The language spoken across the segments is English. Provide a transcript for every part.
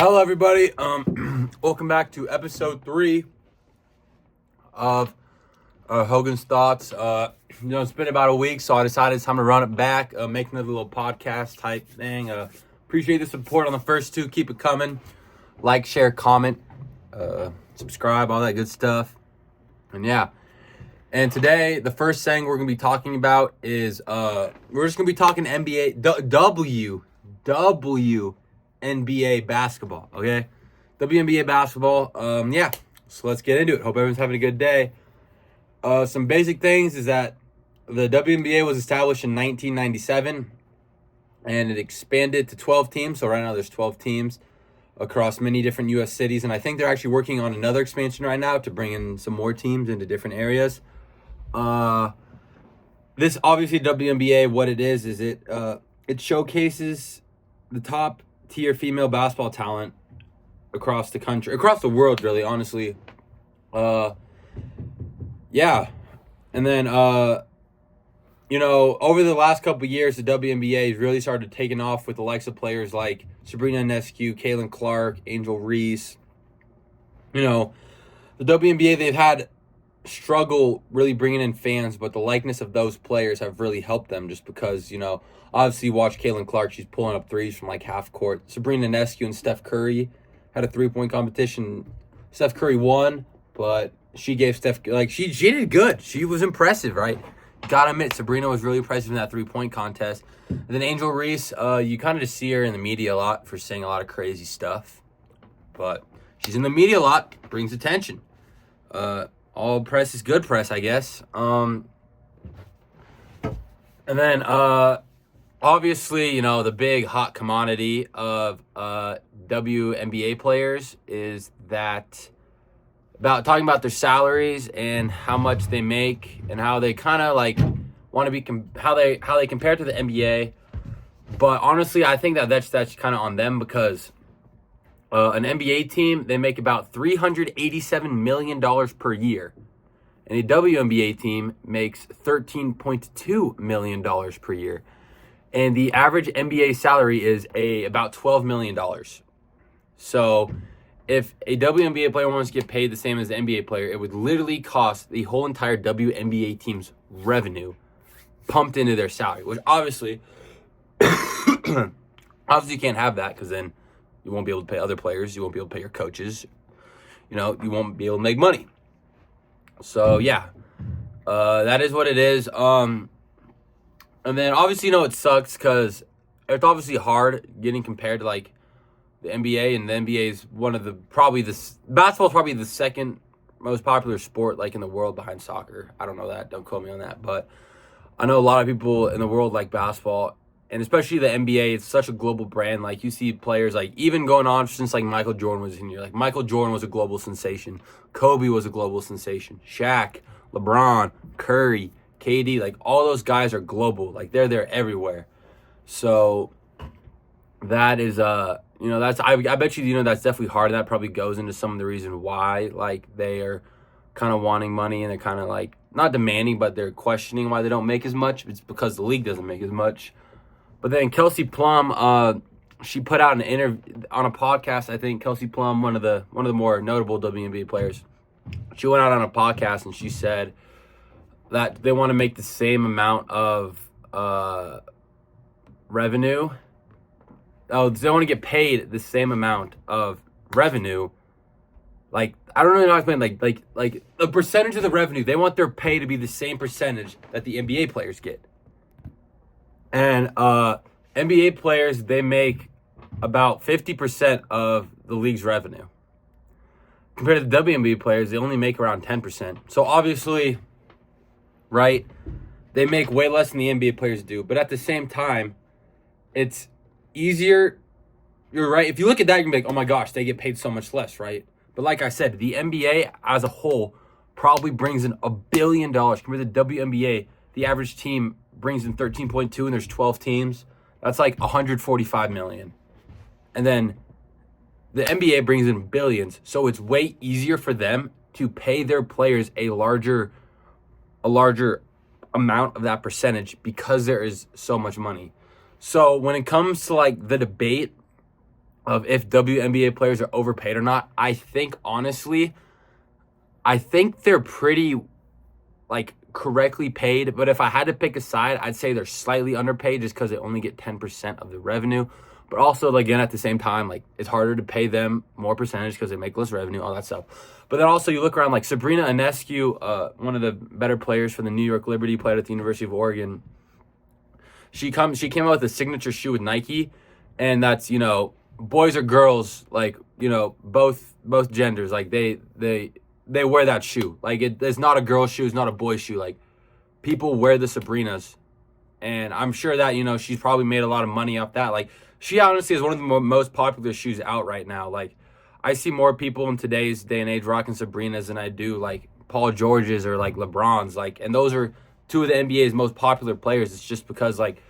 Hello, everybody. Welcome back to episode 3 of Hogan's Thoughts. It's been about a week, so I decided it's time to run it back, make another little podcast type thing. Appreciate the support on the first 2. Keep it coming. Like, share, comment, subscribe, all that good stuff. And yeah. And today, the first thing we're going to be talking about is we're just going to be talking NBA, WNBA basketball, okay? WNBA basketball, so let's get into it. Hope everyone's having a good day. Some basic things is that the WNBA was established in 1997, and it expanded to 12 teams, so right now there's 12 teams across many different U.S. cities, and I think they're actually working on another expansion right now to bring in some more teams into different areas. This obviously WNBA, what it is it showcases the top tier female basketball talent across the country, across the world, really, honestly. And then, over the last couple of years, the WNBA has really started taking off with the likes of players like Sabrina Ionescu, Caitlin Clark, Angel Reese. The WNBA, they've had struggle really bringing in fans, but the likeness of those players have really helped them just because, obviously watch Caitlin Clark. She's pulling up threes from like half court. Sabrina Ionescu and Steph Curry had a 3-point competition. Steph Curry won, but she gave Steph, she did good. She was impressive, right? Gotta admit, Sabrina was really impressive in that 3-point contest. And then Angel Reese, you kind of just see her in the media a lot for saying a lot of crazy stuff. But she's in the media a lot, brings attention. All press is good press, I guess. And then, obviously, the big hot commodity of WNBA players is that talking about their salaries and how much they make and how they kind of want to be how they compare to the NBA. But honestly, I think that's kind of on them because an NBA team, they make about $387 million per year. And a WNBA team makes $13.2 million per year. And the average NBA salary is about $12 million. So if a WNBA player wants to get paid the same as an NBA player, it would literally cost the whole entire WNBA team's revenue pumped into their salary, which obviously you can't have that because then you won't be able to pay other players. You won't be able to pay your coaches. You won't be able to make money. So, that is what it is. And then, obviously, it sucks because it's obviously hard getting compared to, the NBA. And the NBA is basketball is probably the second most popular sport, in the world behind soccer. I don't know that. Don't quote me on that. But I know a lot of people in the world like basketball. And especially the NBA, it's such a global brand. You see players, even going on since, Michael Jordan was in here. Michael Jordan was a global sensation. Kobe was a global sensation. Shaq, LeBron, Curry, KD, all those guys are global. They're there everywhere. So that is, that's, I bet you, that's definitely hard. And that probably goes into some of the reason why, they are kind of wanting money and they're kind of, not demanding, but they're questioning why they don't make as much. It's because the league doesn't make as much. But then Kelsey Plum, she put out an interview on a podcast. I think Kelsey Plum, one of the more notable WNBA players, she went out on a podcast and she said that they want to make the same amount of revenue. Oh, they want to get paid the same amount of revenue. I don't really know how to explain. Like a percentage of the revenue. They want their pay to be the same percentage that the NBA players get. And NBA players, they make about 50% of the league's revenue. Compared to the WNBA players, they only make around 10%. So obviously, right, they make way less than the NBA players do. But at the same time, it's easier. You're right. If you look at that, you're going to be like, oh my gosh, they get paid so much less, right? But like I said, the NBA as a whole probably brings in $1 billion. Compared to the WNBA, the average team brings in 13.2 and there's 12 teams. That's $145 million. And then the NBA brings in billions. So it's way easier for them to pay their players a larger amount of that percentage because there is so much money. So when it comes to the debate of if WNBA players are overpaid or not. I think honestly, I think they're pretty like correctly paid, but if I had to pick a side, I'd say they're slightly underpaid just because they only get 10% of the revenue. But also, again, at the same time, like it's harder to pay them more percentage because they make less revenue, all that stuff. But then also you look around like Sabrina Ionescu, one of the better players for the New York Liberty, played at the University of Oregon. She came out with a signature shoe with Nike, and that's, boys or girls, like, both genders, like they wear that shoe. Like it's not a girl's shoe, it's not a boy's shoe. Like people wear the Sabrinas, and I'm sure that she's probably made a lot of money off that. Like she honestly is one of the most popular shoes out right now. Like I see more people in today's day and age rocking Sabrinas than I do like Paul George's or like LeBron's. Like, and those are two of the NBA's most popular players. It's just because like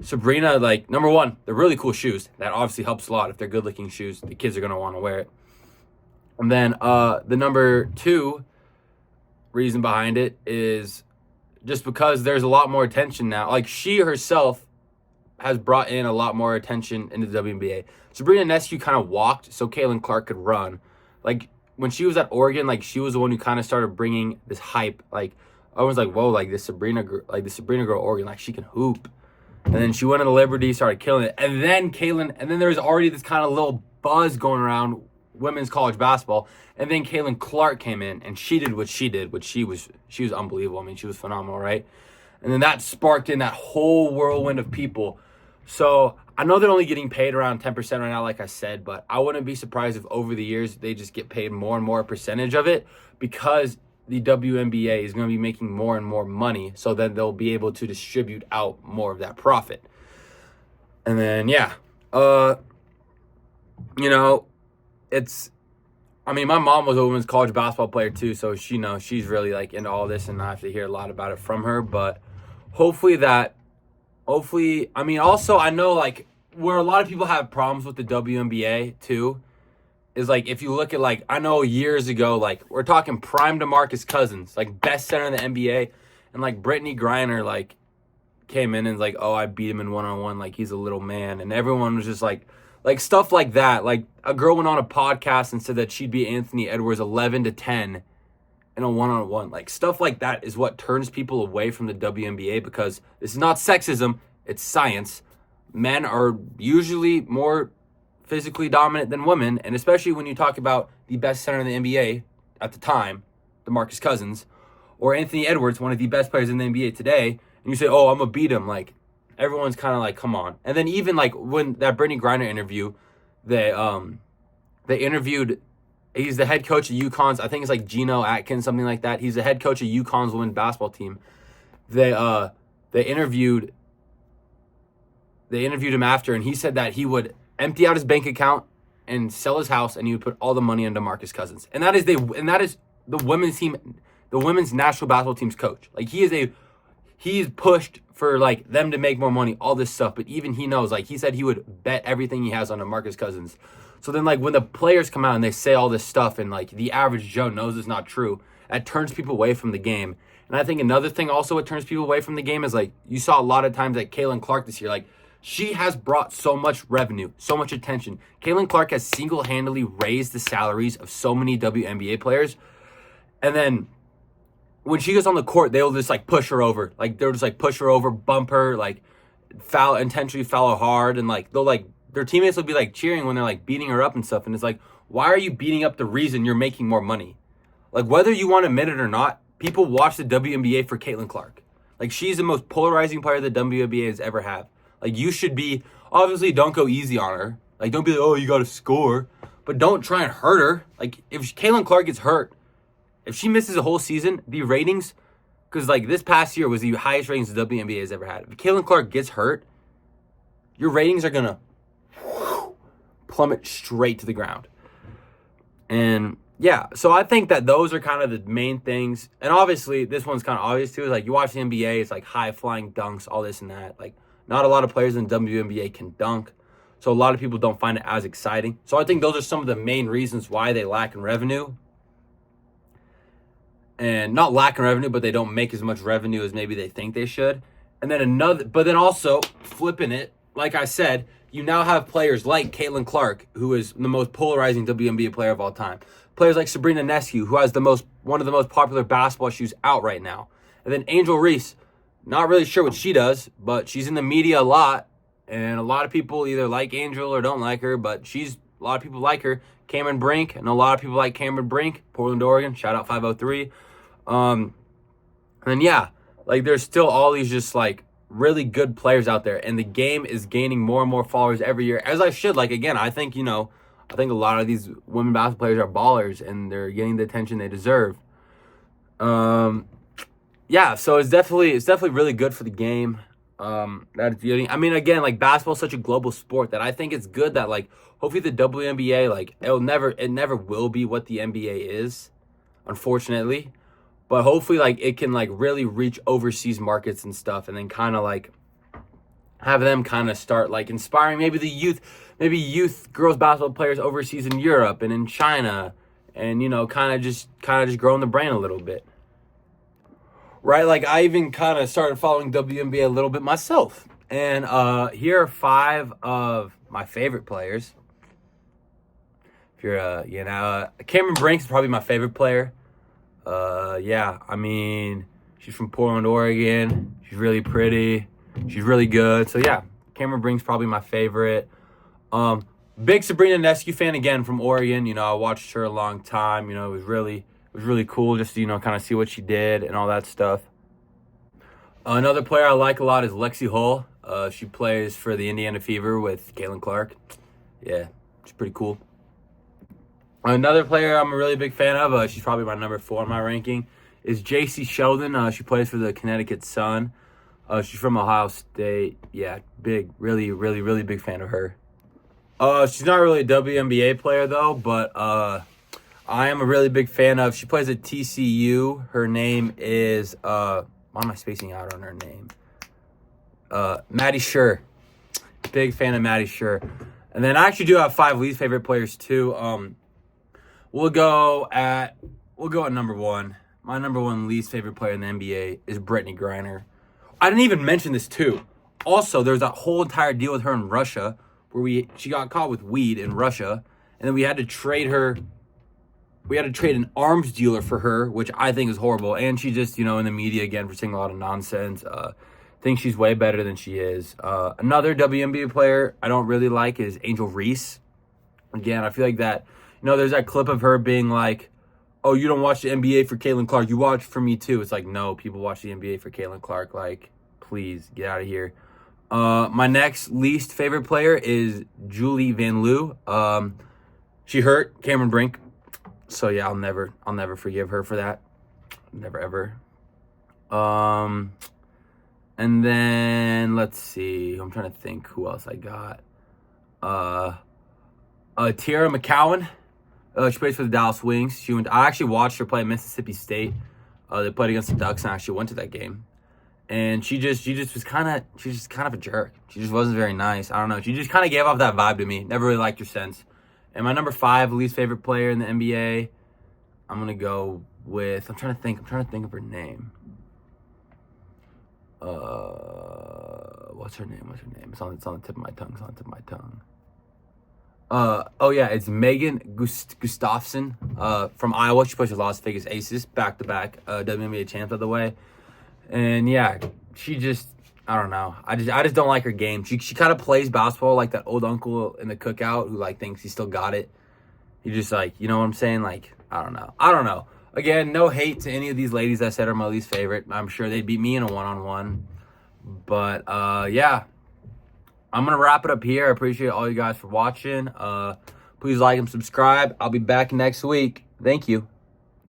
Sabrina, like number one, they're really cool shoes. That obviously helps a lot. If they're good looking shoes, the kids are gonna want to wear it. And then the number two reason behind it is just because there's a lot more attention now. Like she herself has brought in a lot more attention into the WNBA. Sabrina Ionescu kind of walked so Caitlin Clark could run. Like when she was at Oregon, like she was the one who kind of started bringing this hype. Like I was like, whoa, like this Sabrina girl at Oregon, like she can hoop. And then she went to the Liberty, started killing it. And then there was already this kind of little buzz going around women's college basketball. And then Caitlin Clark came in and she did what she did, which she was unbelievable. I mean, she was phenomenal, right? And then that sparked in that whole whirlwind of people. So I know they're only getting paid around 10% right now, like I said, but I wouldn't be surprised if over the years they just get paid more and more percentage of it because the WNBA is going to be making more and more money. So then they'll be able to distribute out more of that profit. And then, my mom was a women's college basketball player too, so she knows she's really like into all this, and I have to hear a lot about it from her. But hopefully, also I know like where a lot of people have problems with the WNBA too is like if you look at like I know years ago, like we're talking prime DeMarcus Cousins, like best center in the NBA, and like Brittany Griner like came in and was like, oh, I beat him in one-on-one, like he's a little man, and everyone was just like stuff like that. Like a girl went on a podcast and said that she'd beat Anthony Edwards 11-10 in a one-on-one. Like stuff like that is what turns people away from the WNBA because this is not sexism, it's science. Men are usually more physically dominant than women, and especially when you talk about the best center in the NBA at the time, DeMarcus Cousins, or Anthony Edwards, one of the best players in the NBA today, and you say, oh, I'm going to beat him, like everyone's kind of like, come on. And then even like when that Brittany Griner interview, they interviewed, he's the head coach of UConn's, I think it's like Geno Atkins, something like that. He's the head coach of UConn's women's basketball team. They interviewed him after, and he said that he would empty out his bank account and sell his house, and he would put all the money into Marcus Cousins. And that is the women's team, the women's national basketball team's coach. Like he's pushed for like them to make more money, all this stuff. But even he knows, like he said, he would bet everything he has on DeMarcus Cousins. So then like when the players come out and they say all this stuff and like the average Joe knows it's not true, that turns people away from the game. And I think another thing also what turns people away from the game is like you saw a lot of times like Caitlin Clark this year, like she has brought so much revenue, so much attention. Caitlin Clark has single-handedly raised the salaries of so many WNBA players. And then when she goes on the court, they'll just like push her over. Like they'll just like push her over, bump her, like intentionally foul her hard. And like they'll like their teammates will be like cheering when they're like beating her up and stuff. And it's like, why are you beating up the reason you're making more money? Like whether you want to admit it or not, people watch the WNBA for Caitlin Clark. Like she's the most polarizing player the WNBA has ever had. Like you should be, obviously don't go easy on her. Like don't be like, oh, you got to score. But don't try and hurt her. Like if Caitlin Clark gets hurt, if she misses a whole season, the ratings, because like this past year was the highest ratings the WNBA has ever had. If Caitlin Clark gets hurt, your ratings are going to plummet straight to the ground. And yeah, so I think that those are kind of the main things. And obviously, this one's kind of obvious too. Is like you watch the NBA, it's like high-flying dunks, all this and that. Like not a lot of players in the WNBA can dunk. So a lot of people don't find it as exciting. So I think those are some of the main reasons why they lack in revenue. And not lack in revenue, but they don't make as much revenue as maybe they think they should. And then but then also flipping it, like I said, you now have players like Caitlin Clark, who is the most polarizing WNBA player of all time. Players like Sabrina Nescu, who has one of the most popular basketball shoes out right now. And then Angel Reese, not really sure what she does, but she's in the media a lot. And a lot of people either like Angel or don't like her, but a lot of people like her. Cameron Brink, and a lot of people like Cameron Brink, Portland, Oregon. Shout out 503. And yeah, like there's still all these just like really good players out there, and the game is gaining more and more followers every year, as I should. Like, again, I think a lot of these women basketball players are ballers, and they're getting the attention they deserve. Yeah, so it's definitely really good for the game. I mean, again, like basketball is such a global sport that I think it's good that like hopefully the WNBA, like it never will be what the NBA is, unfortunately. But hopefully, like, it can, like, really reach overseas markets and stuff, and then kind of, like, have them kind of start, like, inspiring maybe youth girls basketball players overseas in Europe and in China, and, kind of just growing the brand a little bit. Right? Like, I even kind of started following WNBA a little bit myself. And here are 5 of my favorite players. If you're, Cameron Brink is probably my favorite player. Yeah, I mean, she's from Portland, Oregon. She's really pretty. She's really good. So yeah, Cameron Brink's probably my favorite. Big Sabrina Nescu fan again from Oregon. I watched her a long time. It was really cool just to, kind of see what she did and all that stuff. Another player I like a lot is Lexi Hull. She plays for the Indiana Fever with Caitlin Clark. Yeah, she's pretty cool. Another player I'm a really big fan of, she's probably my number 4 in my ranking, is J.C. Sheldon. She plays for the Connecticut Sun. She's from Ohio State. Yeah, really big fan of her. She's not really a WNBA player, though, but I am a really big fan of, she plays at TCU. Her name is, why am I spacing out on her name? Maddie Scher. Big fan of Maddie Scher. And then I actually do have 5 least favorite players, too. We'll go at number 1. My number 1 least favorite player in the NBA is Brittany Griner. I didn't even mention this too. Also, there's that whole entire deal with her in Russia where she got caught with weed in Russia, and then we had to trade her. We had to trade an arms dealer for her, which I think is horrible. And she just, in the media again for saying a lot of nonsense. Thinks she's way better than she is. Another WNBA player I don't really like is Angel Reese. Again, I feel like that. There's that clip of her being like, oh, you don't watch the NBA for Caitlin Clark. You watch for me, too. It's like, no, people watch the NBA for Caitlin Clark. Like, please, get out of here. My next least favorite player is Julie Van Loo. She hurt Cameron Brink. So, yeah, I'll never forgive her for that. Never, ever. And then, let's see. I'm trying to think who else I got. Tiara McCowan. She plays for the Dallas Wings. I actually watched her play at Mississippi State. They played against the Ducks, and I actually went to that game. And she just was kind of a jerk. She just wasn't very nice. I don't know. She just kind of gave off that vibe to me. Never really liked her since. And my number 5 least favorite player in the NBA, I'm gonna go with. I'm trying to think of her name. What's her name? It's on the tip of my tongue. Oh yeah, it's Megan Gustafson from Iowa. She plays with Las Vegas Aces, back-to-back WNBA champs, by the way. And yeah, she just, I don't know. I just don't like her game. She kind of plays basketball like that old uncle in the cookout who like thinks he still got it. He just like, you know what I'm saying? Like, I don't know. Again, no hate to any of these ladies I said are my least favorite. I'm sure they'd beat me in a one-on-one. But yeah. I'm going to wrap it up here. I appreciate all you guys for watching. Please like and subscribe. I'll be back next week. Thank you.